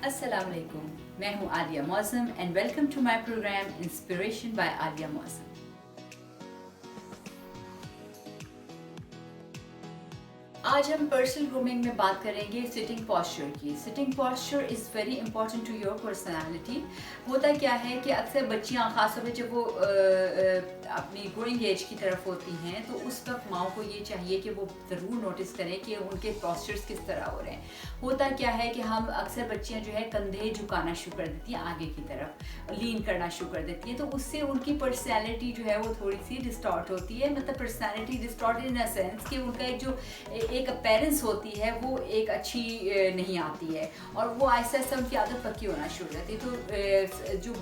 अस्सलाम वालेकुम, मैं हूँ Alia Mausam and welcome to my program inspiration by Alia Mausam. आज हम पर्सनल ग्रूमिंग में बात करेंगे सिटिंग पॉस्चर की। Sitting posture is very important to your personality. होता क्या है कि अक्सर बच्चियाँ खासतौर पर जब वो अपनी ग्रोइंग एज की तरफ होती हैं तो उस वक्त माओ को ये चाहिए कि वो ज़रूर नोटिस करें कि उनके पॉस्चर्स किस तरह हो रहे हैं। होता क्या है कि हम अक्सर बच्चियाँ जो है कंधे झुकाना शुरू कर देती हैं, आगे की तरफ लीन करना शुरू कर देती हैं, तो उससे उनकी पर्सनैलिटी जो है वो थोड़ी सी डिस्टॉर्ट होती है। मतलब personality distort in a sense कि उनका एक अपीयरेंस होती है वो एक अच्छी नहीं आती है और वो आहिस्ता आहिस्ता उनकी आदत पक्की होना शुरू हो जाती है। तो जो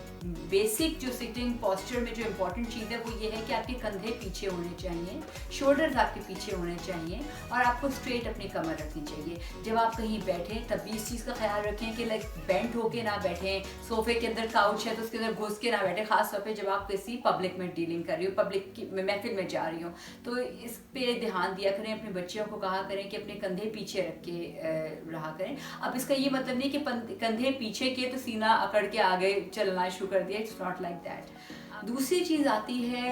बेसिक जो सिटिंग पॉस्चर में जो इम्पोर्टेंट चीज़ है वो ये है कि आपके कंधे पीछे होने चाहिए, शोल्डर्स आपके पीछे होने चाहिए और आपको स्ट्रेट अपनी कमर रखनी चाहिए। जब आप कहीं बैठें तब भी इस चीज़ का ख्याल रखें कि लाइक बेंट होके ना बैठें, सोफे के अंदर काउच है तो उसके अंदर घुस के ना बैठें, खास तौर पे जब आप किसी पब्लिक में डीलिंग कर रही हो, पब्लिक की महफिल में जा रही हो तो इस पे ध्यान दिया करें। अपने बच्चियों को कहा करें कि अपने कंधे पीछे रख के रहा करें। अब इसका ये मतलब नहीं कि कंधे पीछे के तो सीना अकड़ के आगे चलना शुरू कर दिया, इट्स नॉट लाइक दैट। दूसरी चीज़ आती है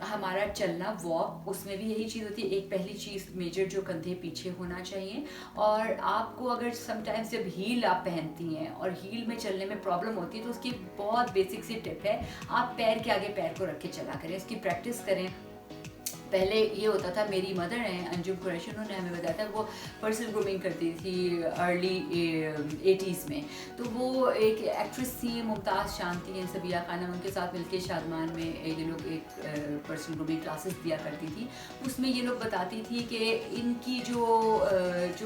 हमारा चलना, वॉक, उसमें भी यही चीज़ होती है। एक पहली चीज़ मेजर जो कंधे पीछे होना चाहिए। और आपको अगर समटाइम्स जब हील आप पहनती हैं और हील में चलने में प्रॉब्लम होती है तो उसकी बहुत बेसिक सी टिप है, आप पैर के आगे पैर को रख के चला करें, इसकी प्रैक्टिस करें। पहले ये होता था, मेरी मदर हैं अंजुम कुरैशी, उन्होंने हमें बताया था वो पर्सनल ग्रूमिंग करती थी अर्ली 80s में। तो वो एक एक्ट्रेस थी मुमताज़ शांति हैं, सबिया खानम, उनके साथ मिलके शादमान में ये लोग एक पर्सनल ग्रूमिंग क्लासेस दिया करती थी। उसमें ये लोग बताती थी कि इनकी जो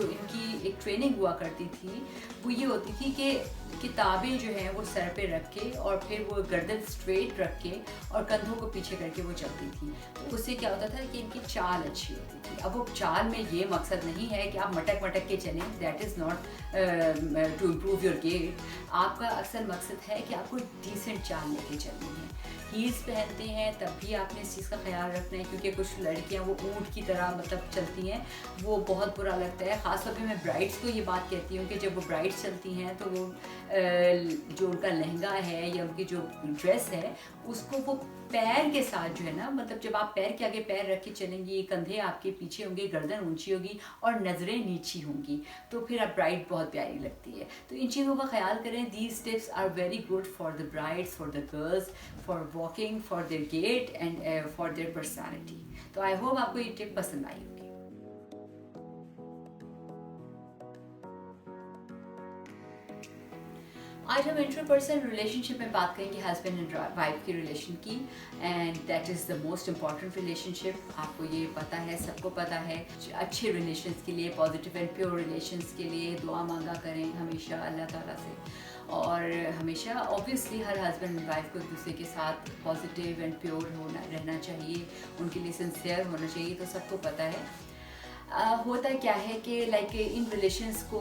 इनकी एक ट्रेनिंग हुआ करती थी वो ये होती थी कि किताबें जो हैं वो सर पे रख के और फिर वो गर्दन स्ट्रेट रख के और कंधों को पीछे करके वो चलती थी। तो उससे क्या होता था कि इनकी चाल अच्छी होती थी। अब वो चाल में ये मकसद नहीं है कि आप मटक मटक के चलें, that is not to improve your gait. आपका अक्सर मकसद है कि आपको डिसेंट चाल लेके चलनी है। हील्स पहनते हैं तब भी आपने इस चीज़ का ख्याल रखना है क्योंकि कुछ लड़कियां वो ऊँट की तरह मतलब चलती हैं, वो बहुत बुरा लगता है। ख़ासतौर पे मैं ब्राइड्स को ये बात कहती हूँ कि जब वो ब्राइड्स चलती हैं तो वो जो उनका लहंगा है या उनकी जो ड्रेस है उसको वो पैर के साथ जो है ना, मतलब जब आप पैर के आगे पैर रख के चलेंगी, कंधे आपके पीछे होंगे, गर्दन ऊंची होगी और नज़रें नीची होंगी, तो फिर आप ब्राइड बहुत प्यारी लगती है। तो इन चीज़ों का ख्याल करें। These tips are very good for the brides, for the girls, for walking, for their gait and for their personality. तो आई होप आपको ये टिप पसंद आई होगी। आज हम इंटरपर्सनल रिलेशनशिप में बात करेंगे हस्बैंड एंड वाइफ की रिलेशन की, and that is the most important relationship. आपको ये पता है, सबको पता है। अच्छे रिलेशंस के लिए, पॉजिटिव एंड प्योर रिलेशंस के लिए दुआ मांगा करें हमेशा अल्लाह ताला से। और हमेशा obviously her husband and wife को एक दूसरे के साथ पॉजिटिव एंड प्योर रहना चाहिए, उनके लिए सिंसियर होना चाहिए, तो सबको पता है। होता क्या है कि लाइक इन रिलेशंस को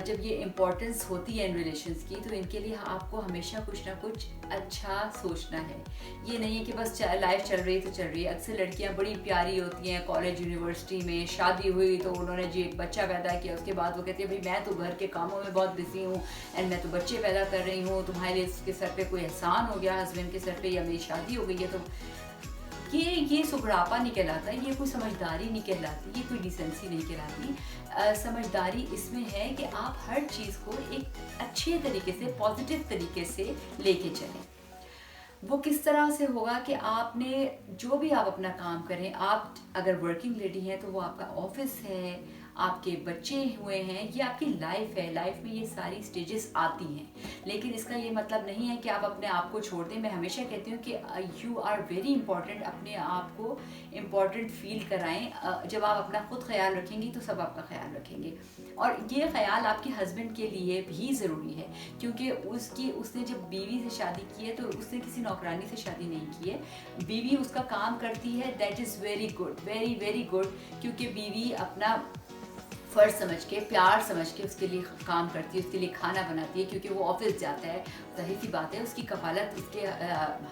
जब ये इम्पोर्टेंस होती है इन रिलेशंस की, तो इनके लिए आपको हमेशा कुछ ना कुछ अच्छा सोचना है। ये नहीं है कि बस लाइफ चल रही तो चल रही है। अक्सर लड़कियां बड़ी प्यारी होती हैं, कॉलेज यूनिवर्सिटी में शादी हुई तो उन्होंने जी एक बच्चा पैदा किया, उसके बाद वो कहती है भाई मैं तो घर के कामों में बहुत बिजी हूँ एंड मैं तो बच्चे पैदा कर रही हूँ, तुम्हारे लिए इसके सर पे कोई एहसान हो गया हस्बैंड के सर पे, या मेरी शादी हो गई है। तो ये सुगड़ापा नहीं कहलाता, ये कोई समझदारी नहीं कहलाती, ये कोई डिसेंसी नहीं कहलाती। समझदारी इसमें है कि आप हर चीज़ को एक अच्छे तरीके से, पॉजिटिव तरीके से लेके चलें। वो किस तरह से होगा कि आपने जो भी आप अपना काम करें, आप अगर वर्किंग लेडी हैं तो वो आपका ऑफिस है, आपके बच्चे हुए हैं, ये आपकी लाइफ है। लाइफ में ये सारी स्टेजेस आती हैं, लेकिन इसका ये मतलब नहीं है कि आप अपने आप को छोड़ दें। मैं हमेशा कहती हूँ कि यू आर वेरी इंपॉर्टेंट, अपने आप को इम्पॉर्टेंट फील कराएं। जब आप अपना खुद ख्याल रखेंगी तो सब आपका ख्याल रखेंगे। और ये ख्याल आपके हस्बैंड के लिए भी ज़रूरी है क्योंकि उसने जब बीवी से शादी की है तो उसने किसी नौकरानी से शादी नहीं की है। बीवी उसका काम करती है, that is very good, very very good, क्योंकि बीवी अपना फ़र्ज समझ के, प्यार समझ के उसके लिए काम करती है, उसके लिए खाना बनाती है क्योंकि वो ऑफिस जाता है। जाहिर सी बात है उसकी कफ़ालत उसके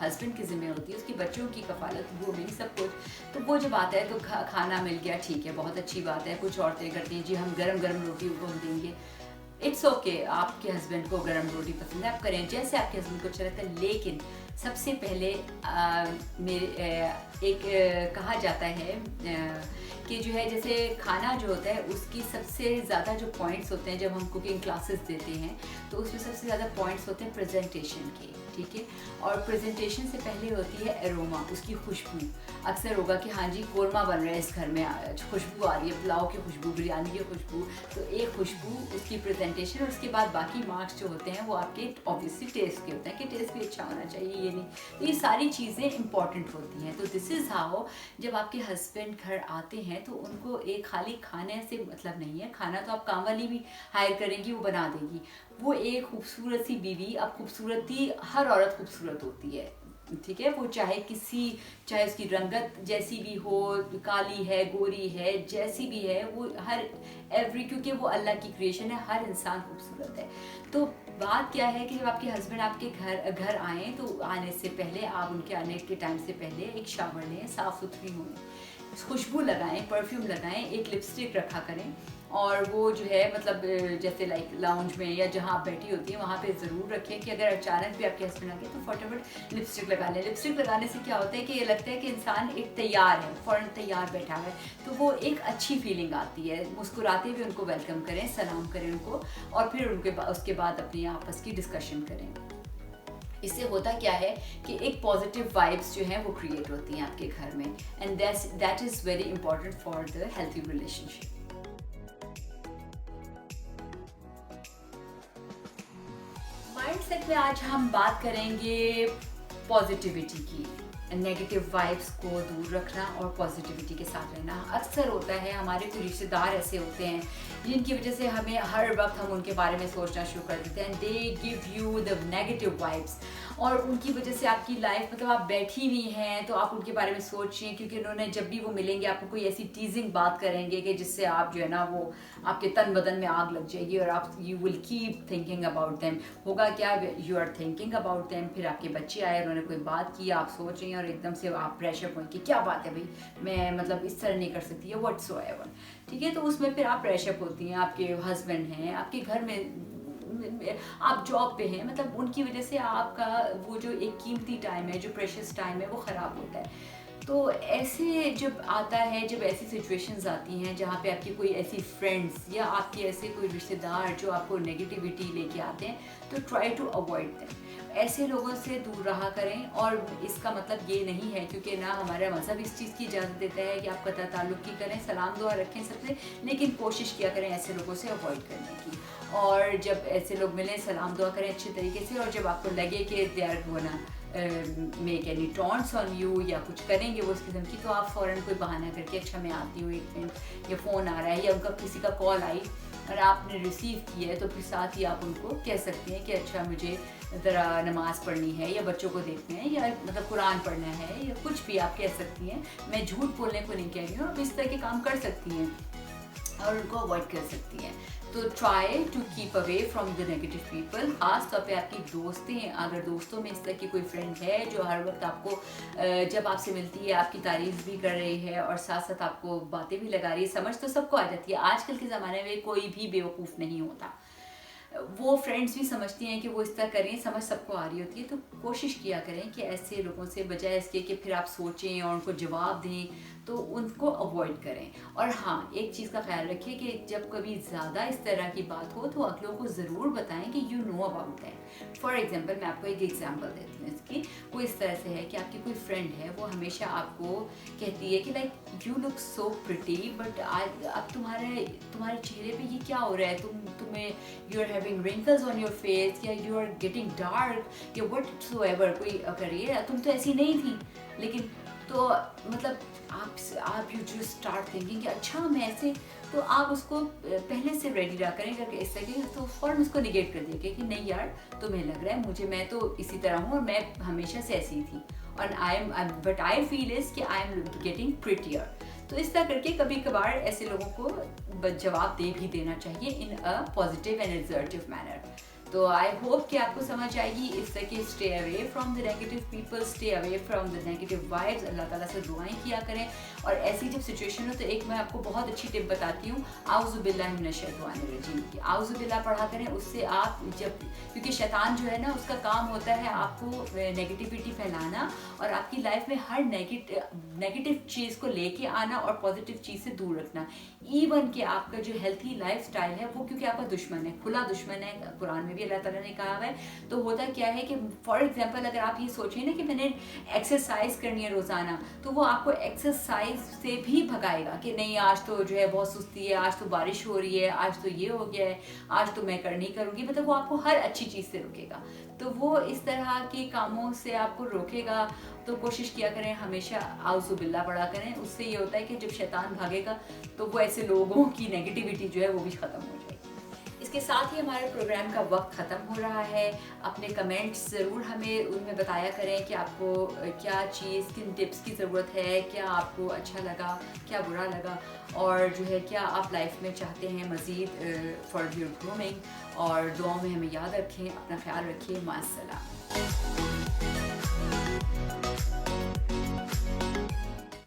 हस्बैंड की ज़िम्मे होती है, उसके बच्चों की कफ़ालत, ग्रूमिंग, सब कुछ। तो वो जब आता है तो खाना मिल गया, ठीक है, बहुत अच्छी बात है। कुछ औरतें करती हैं जी हम गरम गरम रोटी उनको हम देंगे, इट्स ओके, आपके हस्बैंड को गरम रोटी पसंद है आप करें, जैसे आपके हस्बैंड को अच्छा लगता है। लेकिन सबसे पहले कहा जाता है कि जो है जैसे खाना जो होता है उसकी सबसे ज़्यादा जो पॉइंट्स होते हैं, जब हम कुकिंग क्लासेस देते हैं तो उसमें सबसे ज़्यादा पॉइंट्स होते हैं प्रेजेंटेशन के, ठीक है। और प्रेजेंटेशन से पहले होती है एरोमा, उसकी खुशबू। अक्सर होगा कि हाँ जी कोरमा बन रहा है इस घर में, खुशबू आ रही है, पुलाव की खुशबू, बिरयानी की खुशबू, तो एक खुशबू, उसकी प्रेजेंटेशन, और उसके बाद बाकी मार्क्स जो होते हैं वो आपके ऑब्वियसली टेस्ट के होते हैं कि टेस्ट भी अच्छा होना चाहिए, ये नहीं, तो ये सारी चीज़ें इंपॉर्टेंट होती हैं। तो दिस इज़ हाउ जब आपके हस्बैंड घर आते हैं तो उनको एक खाली खाने से मतलब नहीं है, खाना तो आप काम वाली भी हायर करेंगी, वो बना देगी, वो एक खूबसूरत सी बीवी, अब खूबसूरती हर औरत खूबसूरत होती है, ठीक है, वो चाहे उसकी रंगत जैसी भी हो, काली है, गोरी है, जैसी भी है, वो क्योंकि वो अल्लाह की क्रिएशन है, हर इंसान खूबसूरत है। तो बात क्या है कि जब आपके हस्बैंड आपके घर आए तो आने से पहले, आप उनके आने के टाइम से पहले एक शावर लें, साफ़ सुथरी हों, खुशबू लगाएं, परफ्यूम लगाएं, एक लिपस्टिक रखा करें, और वो जो है मतलब जैसे लाइक लाउंज में या जहाँ आप बैठी होती हैं वहाँ पे ज़रूर रखें कि अगर अचानक भी आपके हस्बैंड आ गए तो फटाफट लिपस्टिक लगा लें। लिपस्टिक लगाने से क्या होता है कि ये लगता है कि इंसान एक तैयार है, फ़ौरन तैयार बैठा है, तो वो एक अच्छी फीलिंग आती है। मुस्कुराते हुए उनको वेलकम करें, सलाम करें उनको, और फिर उसके बाद अपनी आपस की डिस्कशन करें। इससे होता क्या है कि एक पॉजिटिव वाइब्स जो हैं वो क्रिएट होती हैं आपके घर में, and that is very important for the healthy relationship. Mindset में आज हम बात करेंगे पॉजिटिविटी की, नेगेटिव वाइब्स को दूर रखना और पॉजिटिविटी के साथ रहना। अक्सर होता है हमारे कुछ रिश्तेदार ऐसे होते हैं जिनकी वजह से हमें हर वक्त हम उनके बारे में सोचना शुरू कर देते हैं, they give you the negative vibes, और उनकी वजह से आपकी लाइफ मतलब आप बैठी हुई हैं तो आप उनके बारे में सोचिए, क्योंकि उन्होंने जब भी वो मिलेंगे आपको कोई ऐसी टीजिंग बात करेंगे कि जिससे आप जो है ना वो आपके तन बदन में आग लग जाएगी, और आप you will keep thinking about them. होगा क्या, you are thinking about them, फिर आपके बच्चे आए, उन्होंने कोई बात की, आप सोच रही हैं और एकदम से आप प्रेशर पॉइंट की क्या बात है भाई, मैं मतलब इस तरह नहीं कर सकती है व्हाटसोएवर, ठीक है। तो उसमें फिर आप प्रेशर होती हैं, आपके हस्बैंड हैं, आपके घर में आप जॉब पे हैं, मतलब उनकी वजह से आपका वो जो एक कीमती टाइम है, जो प्रेशियस टाइम है, वो ख़राब होता है। तो ऐसे जब आता है, जब ऐसी सिचुएशंस आती हैं जहाँ पे आपकी कोई ऐसी फ्रेंड्स या आपके ऐसे कोई रिश्तेदार जो आपको नेगेटिविटी लेके आते हैं, तो ट्राई टू अवॉइड देम, ऐसे लोगों से दूर रहा करें। और इसका मतलब ये नहीं है, क्योंकि ना हमारा मज़हब इस चीज़ की इजाज़त देता है कि आप कता ताल्लुक़ की करें, सलाम दुआ रखें सबसे, लेकिन कोशिश किया करें ऐसे लोगों से अवॉइड करने की। और जब ऐसे लोग मिलें, सलाम दुआ करें अच्छे तरीके से, और जब आपको लगे कि they are gonna make any taunts on you या कुछ करेंगे वो उस किस्म की, तो आप फ़ौरन कोई बहाना करके अच्छा मैं आती हूँ एक मिनट, या फ़ोन आ रहा है या उनका किसी का कॉल आई और आपने रिसीव किया है, तो फिर साथ ही आप उनको कह सकते हैं कि अच्छा मुझे ज़रा नमाज़ पढ़नी है, या बच्चों को देखना है, या मतलब कुरान पढ़ना है, या कुछ भी आप कह सकती हैं। मैं झूठ बोलने को नहीं कह रही हूँ, आप इस तरह के काम कर सकती हैं और उनको अवॉइड कर सकती हैं। तो try to keep away from the negative people. खास तौर पे आपकी दोस्तें, अगर दोस्तों में इस तरह की कोई फ्रेंड है जो हर वक्त आपको जब आपसे मिलती है आपकी तारीफ भी कर रही है और साथ साथ आपको बातें भी लगा रही है, समझ तो सबको आ जाती है, आजकल के ज़माने में कोई भी बेवकूफ़ नहीं होता, वो फ्रेंड्स भी समझती हैं कि वो इस तरह करें, समझ सबको आ रही होती है। तो कोशिश किया करें कि ऐसे लोगों से बजाय इसके कि फिर आप सोचें और उनको जवाब दें, तो उनको अवॉइड करें। और हाँ, एक चीज़ का ख्याल रखिए कि जब कभी ज़्यादा इस तरह की बात हो तो अगलों को ज़रूर बताएं कि you know about that. For example मैं आपको एक एग्जांपल देती हूँ इसकी। वो इस तरह से है कि आपकी कोई फ्रेंड है, वो हमेशा आपको कहती है कि like you look so pretty, but आज अब तुम्हारे चेहरे पे ये क्या हो रहा है, तुम्हें you are having wrinkles on your face, या यू आर गेटिंग डार्क, या व्हाटसोएवर कोई करिए, तुम तो ऐसी नहीं थी। लेकिन तो मतलब आप यू जस्ट स्टार्ट थिंकिंग कि अच्छा मैं ऐसे, तो आप उसको पहले से रेडी रहा करें करके इस तरह, तो फ़ौरन उसको निगेट कर दिया कि नहीं यार तुम्हें लग रहा है मैं तो इसी तरह हूँ और मैं हमेशा से ऐसी थी, और बट आई फील इज़ कि आई एम गेटिंग प्रिटियर। तो इस तरह करके कभी कभार ऐसे लोगों को जवाब दे भी देना चाहिए in a positive and assertive manner. तो आई होप कि आपको समझ आएगी इस तरह के stay away from the negative people, stay away from the negative vibes. अल्लाह ताला से दुआएं किया करें اور ایسی جب سچویشن ہو تو ایک میں آپ کو بہت اچھی ٹپ بتاتی ہوں، اعوذ باللہ من الشیطان الرجیم کی، اعوذ باللہ پڑھا کریں. اس سے آپ جب، کیونکہ شیطان جو ہے نا اس کا کام ہوتا ہے آپ کو نیگیٹیوٹی پھیلانا اور آپ کی لائف میں ہر نیگیٹو چیز کو لے کے آنا اور پازیٹیو چیز سے دور رکھنا. ایون کہ آپ کا جو ہیلتھی لائف سٹائل ہے وہ کیونکہ آپ کا دشمن ہے، کھلا دشمن ہے، قرآن میں بھی اللہ تعالیٰ نے کہا ہے. تو ہوتا کیا ہے کہ فار ایگزامپل اگر آپ یہ سوچیں نا کہ میں نے ایکسرسائز کرنی ہے روزانہ، تو وہ آپ کو ایکسرسائز سے بھی بھگائے گا کہ نہیں آج تو جو ہے بہت سستی ہے، آج تو بارش ہو رہی ہے، آج تو یہ ہو گیا ہے، آج تو میں نہیں کروں گی. مطلب وہ آپ کو ہر اچھی چیز سے روکے گا. تو وہ اس طرح کے کاموں سے آپ کو روکے گا. تو کوشش کیا کریں ہمیشہ اعوذ باللہ پڑھا کریں. اس سے یہ ہوتا ہے کہ جب شیطان بھاگے گا تو وہ ایسے لوگوں کی نیگیٹیوٹی جو ہے وہ بھی ختم ہو جائے گی. اس کے ساتھ ہی ہمارے پروگرام کا وقت ختم ہو رہا ہے. اپنے کمنٹس ضرور ہمیں ان میں بتایا کریں کہ آپ کو کیا چیز، کن ٹپس کی ضرورت ہے، کیا آپ کو اچھا لگا، کیا برا لگا، اور جو ہے کیا آپ لائف میں چاہتے ہیں مزید فار یور گرومنگ. اور دعاؤں میں ہمیں یاد رکھیں. اپنا خیال رکھیے. مع السلامہ.